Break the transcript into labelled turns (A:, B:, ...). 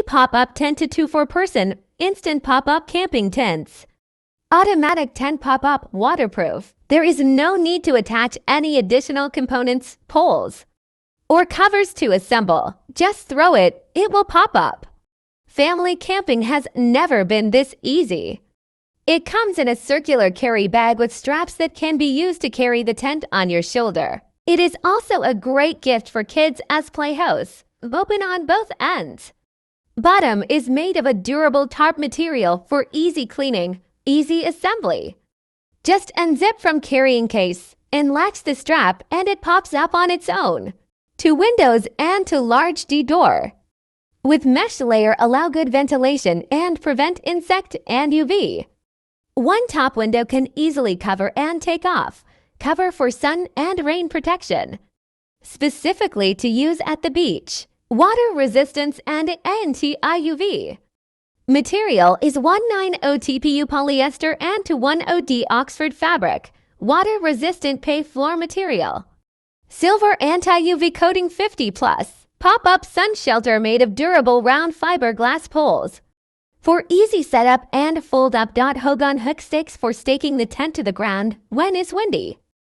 A: Easy pop-up tent to 2-4-person, instant pop-up camping tents. Automatic tent pop-up, waterproof. There is no need to attach any additional components, poles, or covers to assemble. Just throw it, it will pop up. Family camping has never been this easy. It comes in a circular carry bag with straps that can be used to carry the tent on your shoulder. It is also a great gift for kids as playhouse, open on both ends. Bottom is made of a durable tarp material for easy cleaning, easy assembly. Just unzip from carrying case and latch the strap and it pops up on its own. To windows and to large D door. With mesh layer allow good ventilation and prevent insect and UV. One top window can easily cover and take off. Cover for sun and rain protection. Specifically to use at the beach. Water resistance and anti-UV. Material is 190 TPU polyester and 210D Oxford fabric. Water resistant pay floor material. Silver anti-UV coating 50+. Pop-up sun shelter made of durable round fiberglass poles. For easy setup and fold-up. Hogan hook stakes for staking the tent to the ground when it's windy.